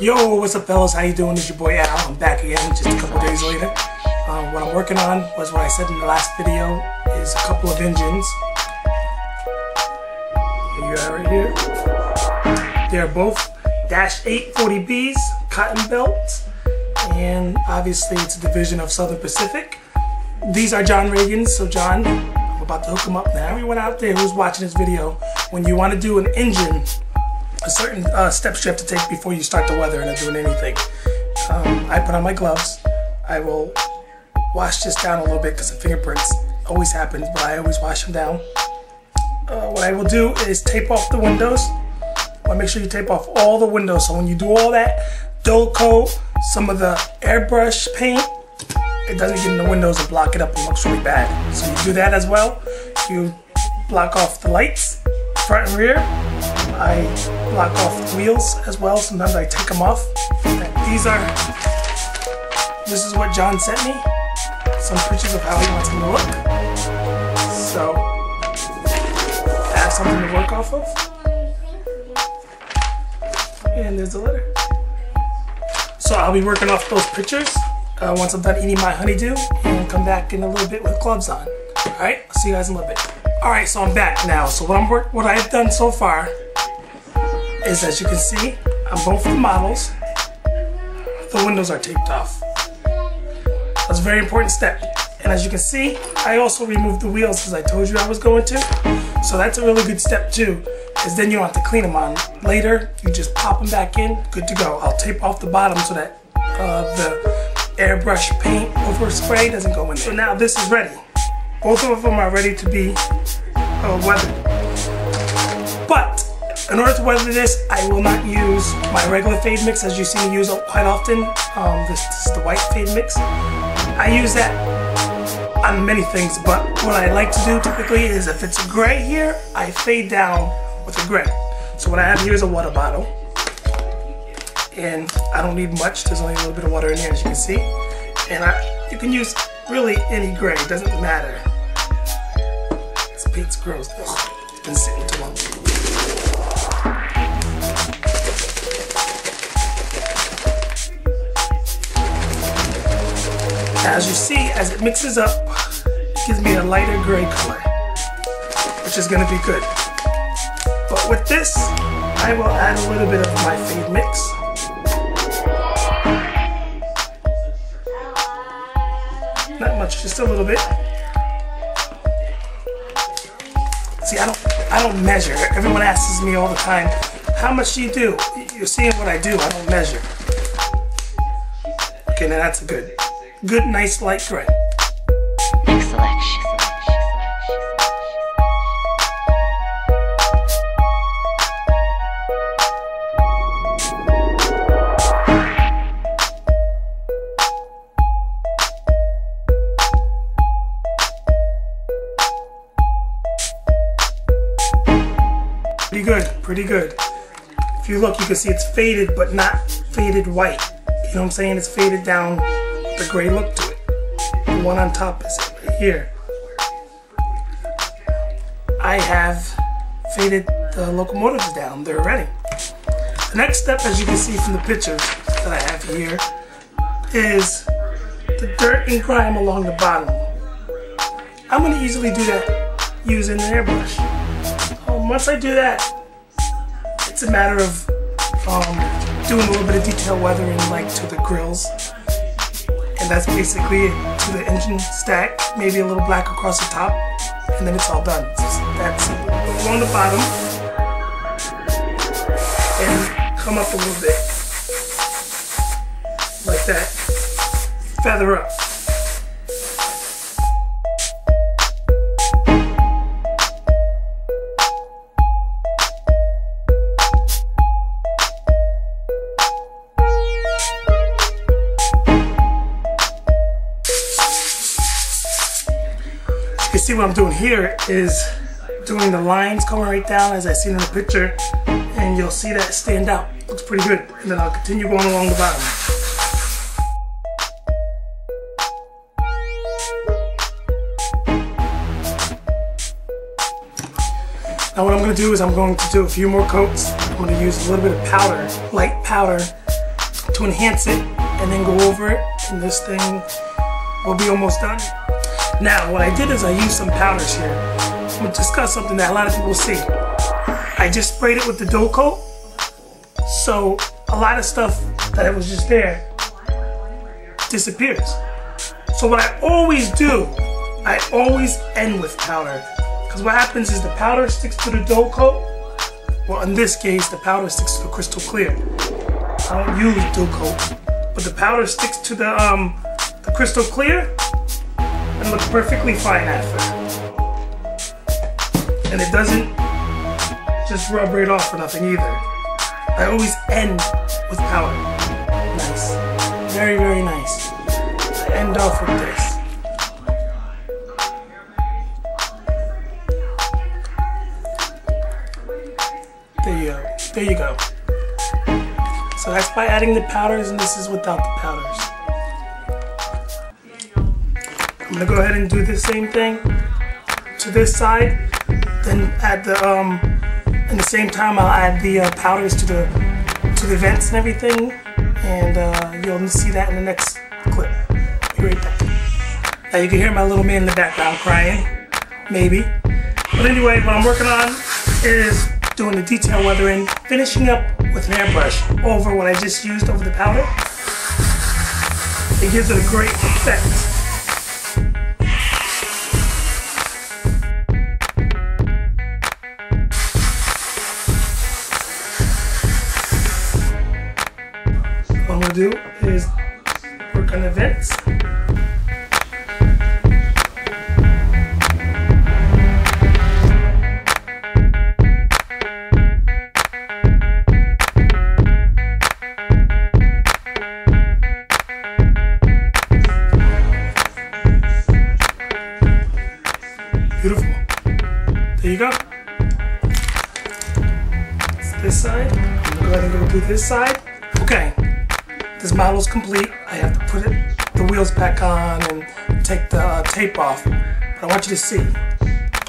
Yo, what's up fellas, how you doing? It's your boy Al. I'm back again just a couple days later. What I'm working on was what I said in the last video, is a couple of engines. Here you are right here. They're both Dash 840Bs, cotton belts, and obviously it's a division of Southern Pacific. These are John Reagan's, so John, I'm about to hook them up now. Everyone out there who's watching this video, when you want to do an engine, a certain steps you have to take before you start the weather and doing anything. I put on my gloves. I will wash this down a little bit because the fingerprints always happen, but I always wash them down. What I will do is tape off the windows. I want to make sure you tape off all the windows, so when you do all that dull coat, some of the airbrush paint, it doesn't get in the windows and block it up and looks really bad. So you do that as well. You block off the lights, front and rear. I block off the wheels as well. Sometimes I take them off. This is what John sent me. Some pictures of how he wants them to look. So, I have something to work off of. And there's the letter. So I'll be working off those pictures once I'm done eating my honeydew, and come back in a little bit with gloves on. Alright, I'll see you guys in a little bit. Alright, so I'm back now. So what I've done so far is, as you can see, on both the models, the windows are taped off. That's a very important step. And as you can see, I also removed the wheels as I told you I was going to. So that's a really good step too, because then you don't have to clean them on. Later, you just pop them back in, good to go. I'll tape off the bottom so that the airbrush paint overspray doesn't go in there. So now this is ready. Both of them are ready to be weathered. But in order to weather this, I will not use my regular fade mix as you see me use quite often. This is the white fade mix. I use that on many things, but what I like to do typically is, if it's a gray here, I fade down with a gray. So what I have here is a water bottle. And I don't need much, there's only a little bit of water in here as you can see. And you can use really any gray, it doesn't matter. This paint's gross though, it's been sitting too long. As you see, as it mixes up, it gives me a lighter gray color, which is going to be good. But with this, I will add a little bit of my fade mix. Not much, just a little bit. See, I don't measure. Everyone asks me all the time, how much do you do? You're seeing what I do, I don't measure. Okay, now that's a good, nice light gray. Pretty good. If you look, you can see it's faded, but not faded white. You know what I'm saying? It's faded down with a gray look to it. The one on top is it right here. I have faded the locomotives down. They're ready. The next step, as you can see from the pictures that I have here, is the dirt and grime along the bottom. I'm going to easily do that using an airbrush. Once I do that, it's a matter of doing a little bit of detail weathering, like to the grills, and that's basically it. To the engine stack, maybe a little black across the top, and then it's all done. It's just that simple. Go along the bottom and come up a little bit, like that. Feather up. You can see what I'm doing here is doing the lines coming right down as I seen in the picture, and you'll see that stand out. Looks pretty good. And then I'll continue going along the bottom. Now what I'm going to do is I'm going to do a few more coats. I'm going to use a little bit of powder, light powder, to enhance it and then go over it, and this thing will be almost done. Now, what I did is I used some powders here. I'm gonna discuss something that a lot of people see. I just sprayed it with the dough coat, so a lot of stuff that was just there disappears. So what I always do, I always end with powder, because what happens is the powder sticks to the dough coat. Well, in this case, the powder sticks to the crystal clear. I don't use dough coat, but the powder sticks to the crystal clear and looks perfectly fine after. And it doesn't just rub right off or nothing either. I always end with powder. Nice. Very, very nice. I end off with this. There you go. There you go. So that's by adding the powders, and this is without the powders. I'm gonna go ahead and do the same thing to this side. Then add the in the same time I'll add the powders to the vents and everything, and you'll see that in the next clip. Be right back. Now you can hear my little man in the background crying, maybe. But anyway, what I'm working on is doing the detail weathering, finishing up with an airbrush over what I just used over the powder. It gives it a great effect. What I'm gonna do is work on the vents. Beautiful. There you go. It's this side. I'm gonna go ahead and go do this side. Okay. This model's complete. I have to put the wheels back on and take the tape off. But I want you to see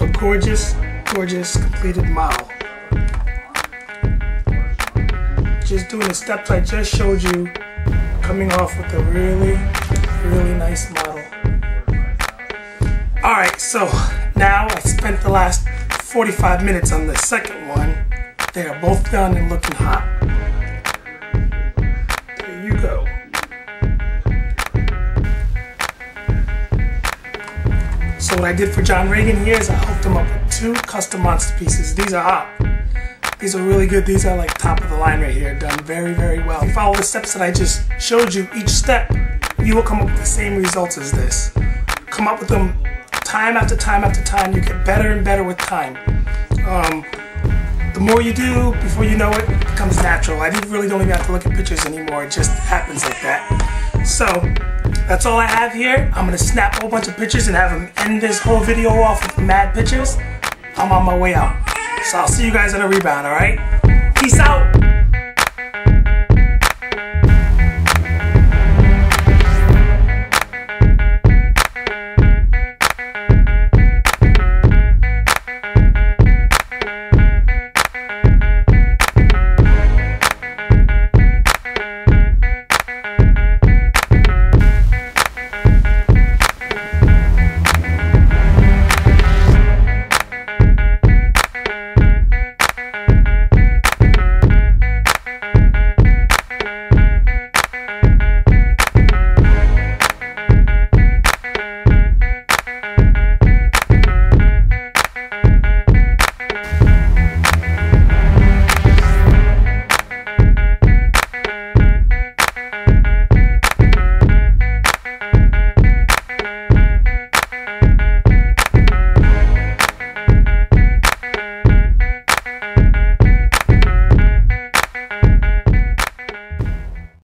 a gorgeous, gorgeous completed model. Just doing the steps I just showed you, coming off with a really, really nice model. Alright, so now I spent the last 45 minutes on the second one. They are both done and looking hot. There you go. So what I did for John Reagan here is I hooked him up with 2 custom monster pieces. These are hot. These are really good. These are like top of the line right here. Done very, very well. If you follow the steps that I just showed you, each step, you will come up with the same results as this. Come up with them time after time after time. You get better and better with time. The more you do, before you know it, it becomes natural. I really don't even have to look at pictures anymore. It just happens like that. So that's all I have here. I'm gonna snap a whole bunch of pictures and have them end this whole video off with mad pictures. I'm on my way out. So I'll see you guys on a rebound, alright? Peace out!